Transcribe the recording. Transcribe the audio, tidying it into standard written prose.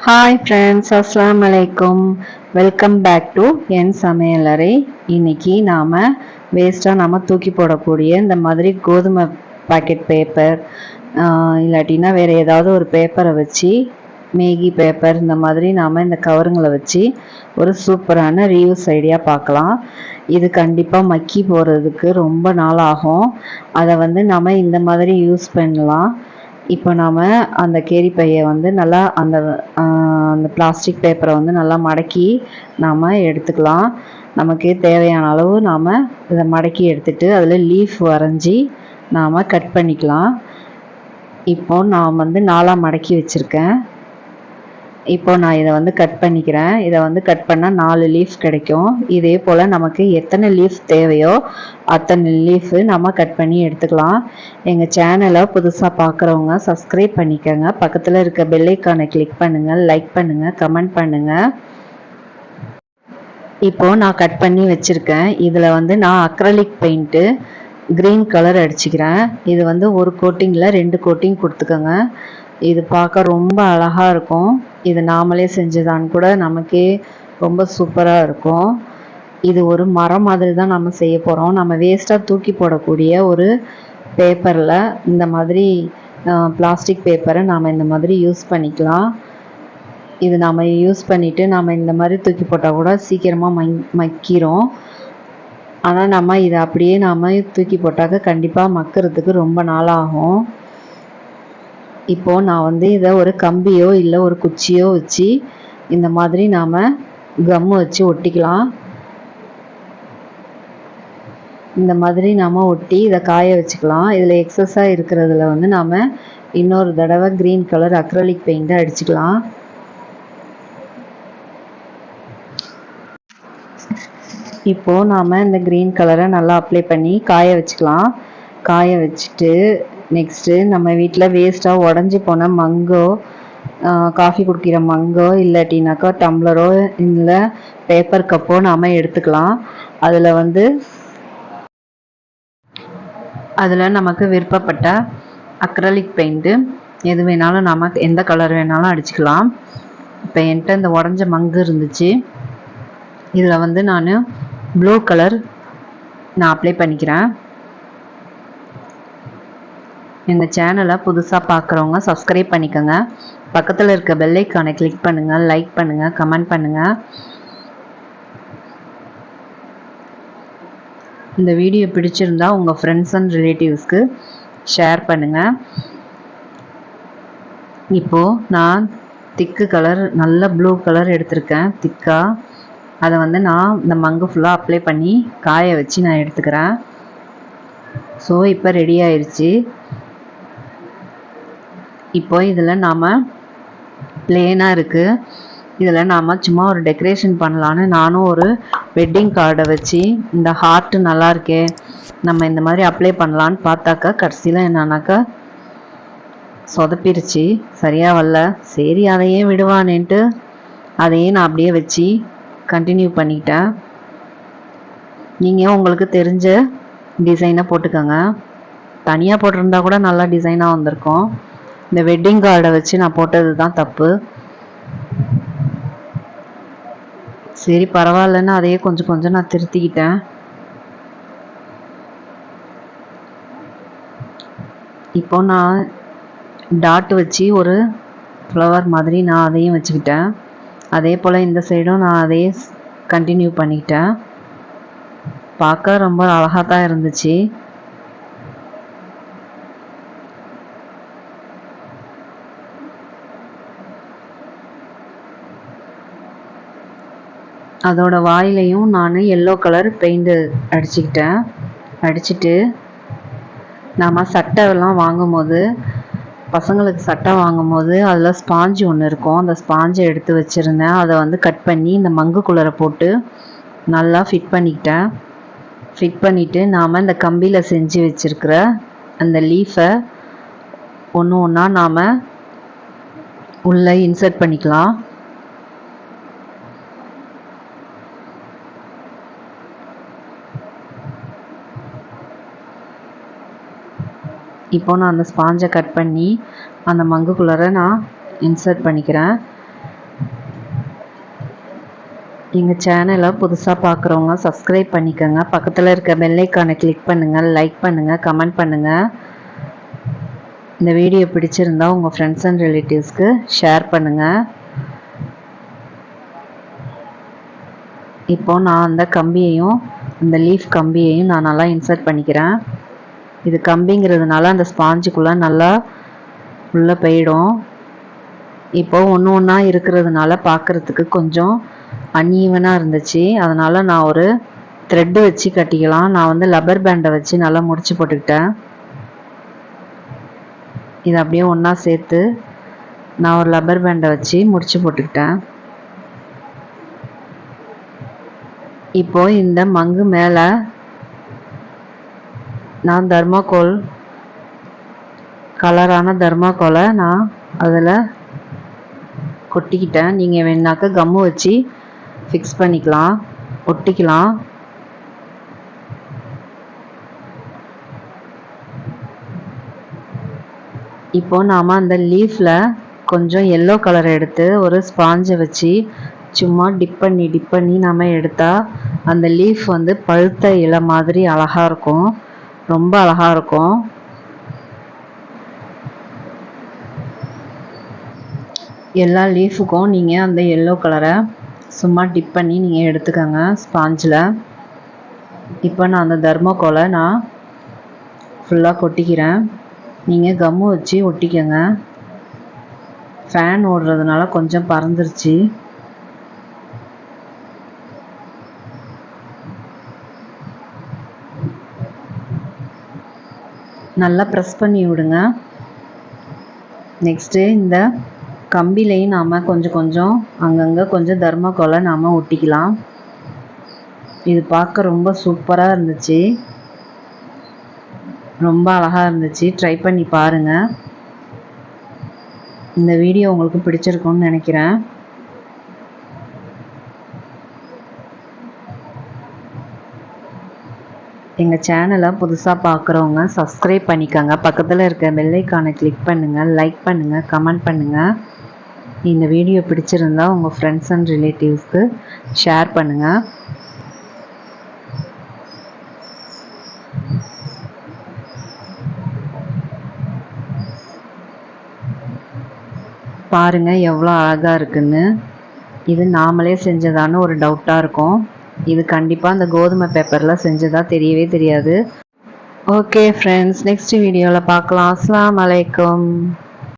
Hi friends, அஸ்ஸலாமு அலைக்கும். Welcome back to என் சமையலறை. இன்னைக்கு நாம் வேஸ்ட்டாக நம்ம தூக்கி போடக்கூடிய இந்த மாதிரி கோதுமை பாக்கெட் பேப்பர் இல்லாட்டினா வேறு ஏதாவது ஒரு பேப்பரை வச்சு மேகி பேப்பர் இந்த மாதிரி நாம் இந்த கவருங்களை வச்சு ஒரு சூப்பரான ரீயூஸ் ஐடியா பார்க்கலாம். இது கண்டிப்பாக மக்கி போகிறதுக்கு ரொம்ப நாள் ஆகும். அதை நம்ம இந்த மாதிரி யூஸ் பண்ணலாம். இப்போ நாம் அந்த கேரி பையை நல்லா அந்த பிளாஸ்டிக் பேப்பரை நல்லா மடக்கி நாம் எடுத்துக்கலாம். நமக்கு தேவையான அளவு நாம் இதை மடக்கி எடுத்துட்டு அதில் லீஃப் வரைஞ்சி நாம் கட் பண்ணிக்கலாம். இப்போ நான் நாலாக மடக்கி வச்சுருக்கேன். இப்போ நான் இதை கட் பண்ணிக்கிறேன். இதை கட் பண்ணால் 4 லீஃப் கிடைக்கும். இதே போல் நமக்கு எத்தனை லீஃப் தேவையோ அத்தனை லீஃபு நம்ம கட் பண்ணி எடுத்துக்கலாம். எங்கள் சேனலை புதுசாக பார்க்குறவங்க சப்ஸ்கிரைப் பண்ணிக்கோங்க. பக்கத்தில் இருக்க பெல் ஐக்கானை கிளிக் பண்ணுங்கள், லைக் பண்ணுங்கள், கமெண்ட் பண்ணுங்கள். இப்போது நான் கட் பண்ணி வச்சுருக்கேன். இதில் நான் அக்ரலிக் பெயிண்ட்டு க்ரீன் கலர் அடிச்சுக்கிறேன். இது ஒரு கோட்டிங்கில் 2 கோட்டிங் கொடுத்துக்கோங்க. இது பார்க்க ரொம்ப அழகாக இருக்கும். இது நாமளே செஞ்சதான்னு கூட நமக்கே ரொம்ப சூப்பராக இருக்கும். இது ஒரு மரம் மாதிரி தான் நம்ம செய்ய போகிறோம். நம்ம வேஸ்ட்டாக தூக்கி போடக்கூடிய ஒரு பேப்பரில் இந்த மாதிரி பிளாஸ்டிக் பேப்பரை நாம் இந்த மாதிரி யூஸ் பண்ணிக்கலாம். இது நாம் யூஸ் பண்ணிவிட்டு நாம் இந்த மாதிரி தூக்கி போட்டால் கூட சீக்கிரமாக மக்கிரும். ஆனால் நம்ம இதை அப்படியே நாம் தூக்கி போட்டாக்க கண்டிப்பாக மக்கிறதுக்கு ரொம்ப நாள் ஆகும். இப்போது நான் இதை ஒரு கம்பியோ இல்லை ஒரு குச்சியோ வச்சு இந்த மாதிரி நாம் கம்மு வச்சு ஒட்டிக்கலாம். இந்த மாதிரி நாம் ஒட்டி இதை காய வச்சுக்கலாம். இதில் எக்ஸஸாக இருக்கிறதுல நாம் இன்னொரு தடவை க்ரீன் கலர் அக்ரலிக் பெயிண்ட்டை அடிச்சுக்கலாம். இப்போது நாம் இந்த க்ரீன் கலரை நல்லா அப்ளை பண்ணி காய வச்சுக்கலாம். காய வச்சுட்டு நெக்ஸ்ட்டு நம்ம வீட்டில் வேஸ்ட்டாக உடஞ்சி போன மங்கோ, காஃபி குடிக்கிற மங்கோ இல்லாட்டினாக்கா டம்ளரோ இல்லை பேப்பர் கப்போ நாம் எடுத்துக்கலாம். அதில் நமக்கு விருப்பப்பட்ட அக்ரலிக் பெயிண்ட்டு எது வேணாலும் நமக்கு எந்த கலர் வேணாலும் அடிச்சுக்கலாம். இப்போ என்கிட்ட இந்த உடஞ்ச மங்கு இருந்துச்சு. இதில் நான் ப்ளூ கலர் நான் அப்ளை பண்ணிக்கிறேன். எங்கள் சேனலை புதுசாக பார்க்குறவங்க சப்ஸ்கிரைப் பண்ணிக்கோங்க. பக்கத்தில் இருக்க பெல் ஐக்கானை கிளிக் பண்ணுங்கள், லைக் பண்ணுங்கள், கமெண்ட் பண்ணுங்கள். இந்த வீடியோ பிடிச்சிருந்தா உங்கள் ஃப்ரெண்ட்ஸ் அண்ட் ரிலேட்டிவ்ஸ்க்கு ஷேர் பண்ணுங்கள். இப்போது நான் திக்கு கலர் நல்ல ப்ளூ கலர் எடுத்திருக்கேன் திக்காக. அதை நான் இந்த மங்கு ஃபுல்லாக அப்ளை பண்ணி காய வச்சு நான் எடுத்துக்கிறேன். ஸோ இப்போ ரெடி ஆயிடுச்சு. இப்போ இதில் நாம் பிளேனாக இருக்குது. இதில் நாம் சும்மா ஒரு டெக்கரேஷன் பண்ணலான்னு நானும் ஒரு வெட்டிங் கார்டை வச்சு இந்த ஹார்ட்டு நல்லா இருக்கே நம்ம இந்த மாதிரி அப்ளை பண்ணலான்னு பார்த்தாக்கா கடைசியில் என்னன்னாக்கா சொதப்பிருச்சு, சரியாக வரல. சரி அதையே விடுவானேன்ட்டு அதையே நான் அப்படியே வச்சு கண்டினியூ பண்ணிக்கிட்டேன். நீங்கள் உங்களுக்கு தெரிஞ்ச டிசைனை போட்டுக்கோங்க. தனியாக போட்டிருந்தா கூட நல்லா டிசைனாக வந்திருக்கும். இந்த வெட்டிங் கார்டை வச்சு நான் போட்டது தான் தப்பு. சரி பரவாயில்லன்னு அதையே கொஞ்சம் கொஞ்சம் நான் திருத்திக்கிட்டேன். இப்போ நான் டாட் வச்சு ஒரு ஃப்ளவர் மாதிரி நான் அதையும் வச்சுக்கிட்டேன். அதே போல் இந்த சைடும் நான் அதையே கண்டினியூ பண்ணிக்கிட்டேன். பார்க்க ரொம்ப அழகாக தான் இருந்துச்சு. அதோட வாயிலையும் நான் எல்லோ கலர் பெயிண்ட்டு அடிச்சுட்டு நாம் சட்டைலாம் வாங்கும்போது பசங்களுக்கு சட்டை வாங்கும்போது அதில் ஸ்பாஞ்சு ஒன்று இருக்கும். அந்த ஸ்பாஞ்சை எடுத்து வச்சுருந்தேன். அதை கட் பண்ணி இந்த மங்குக்குள்ளரை போட்டு நல்லா ஃபிட் பண்ணிவிட்டு நாம் இந்த கம்பியில் செஞ்சு வச்சுருக்கிற அந்த லீஃபை ஒன்று ஒன்றா நாம் உள்ளே இன்சர்ட் பண்ணிக்கலாம். இப்போ நான் அந்த ஸ்பாஞ்சை கட் பண்ணி அந்த மங்குக்குள்ளார நான் இன்சர்ட் பண்ணிக்கிறேன். எங்கள் சேனலை புதுசாக பார்க்குறவங்க சப்ஸ்கிரைப் பண்ணிக்கோங்க. பக்கத்தில் இருக்க பெல் ஐக்கானை கிளிக் பண்ணுங்கள், லைக் பண்ணுங்கள், கமெண்ட் பண்ணுங்கள். இந்த வீடியோ பிடிச்சிருந்தா உங்கள் ஃப்ரெண்ட்ஸ் அண்ட் ரிலேட்டிவ்ஸ்க்கு ஷேர் பண்ணுங்கள். இப்போ நான் அந்த கம்பியையும் அந்த லீஃப் கம்பியையும் நான் நல்லா இன்சர்ட் பண்ணிக்கிறேன். இது கம்பிங்கிறதுனால அந்த ஸ்பாஞ்சுக்குள்ளே நல்லா உள்ளே போயிடும். இப்போ ஒன்று ஒன்றா இருக்கிறதுனால பார்க்குறதுக்கு கொஞ்சம் அன்ஈவனாக இருந்துச்சு. அதனால் நான் ஒரு த்ரெட்டு வச்சு கட்டிக்கலாம். நான் வந்து லப்பர் பேண்டை வச்சு நல்லா முடிச்சு போட்டுக்கிட்டேன். இதை அப்படியே ஒன்றா சேர்த்து நான் ஒரு லப்பர் பேண்டை வச்சு முடிச்சு போட்டுக்கிட்டேன். இப்போ இந்த மங்கு மேலே நான் தர்மாக்கோல் கலரான தர்மாக்கோலை நான் அதில் கொட்டிக்கிட்டேன். நீங்கள் வேணாக்க கம்மு வச்சு ஃபிக்ஸ் பண்ணிக்கலாம், ஒட்டிக்கலாம். இப்போ நாம் அந்த லீஃபில் கொஞ்சம் எல்லோ கலர் எடுத்து ஒரு ஸ்பாஞ்சை வச்சு சும்மா டிப் பண்ணி நாம் எடுத்தால் அந்த லீஃப் வந்து பழுத்த இலை மாதிரி அழகாக இருக்கும், ரொம்ப அழகாக இருக்கும். எல்லா லீஃபுக்கும் நீங்கள் அந்த எல்லோ கலரை சும்மா டிப் பண்ணி நீங்கள் எடுத்துக்கோங்க ஸ்பாஞ்சில். இப்போ நான் அந்த தர்மாக்கோலை நான் ஃபுல்லாக கொட்டிக்கிறேன். நீங்கள் கம்மு வச்சு ஒட்டிக்கோங்க. ஃபேன் ஓடுறதுனால கொஞ்சம் பறந்துருச்சு. நல்லா ப்ரெஸ் பண்ணி விடுங்க. நெக்ஸ்ட்டு இந்த கம்பிலையும் நாம் கொஞ்சம் அங்கங்கே கொஞ்சம் தர்மாக்கோலை நாம் ஒட்டிக்கலாம். இது பார்க்க ரொம்ப சூப்பராக இருந்துச்சு, ரொம்ப அழகாக இருந்துச்சு. ட்ரை பண்ணி பாருங்கள். இந்த வீடியோ உங்களுக்கு பிடிச்சிருக்கும்னு நினைக்கிறேன். எங்கள் சேனலை புதுசாக பார்க்குறவங்க சப்ஸ்கிரைப் பண்ணிக்கோங்க. பக்கத்தில் இருக்க பெல் ஐக்கானை கிளிக் பண்ணுங்கள், லைக் பண்ணுங்கள், கமெண்ட் பண்ணுங்கள். இந்த வீடியோ பிடிச்சிருந்தா உங்கள் ஃப்ரெண்ட்ஸ் அண்ட் ரிலேட்டிவ்ஸ்க்கு ஷேர் பண்ணுங்கள். பாருங்கள் எவ்வளோ அழகாக இருக்குன்னு. இது நாமளே செஞ்சதான்னு ஒரு டவுட்டாக இருக்கும். இது கண்டிப்பாக அந்த கோதுமை பேப்பரில் செஞ்சதா தெரியவே தெரியாது. ஓகே ஃப்ரெண்ட்ஸ், நெக்ஸ்ட் வீடியோவில் பார்க்கலாம். அஸ்ஸலாமு அலைக்கும்.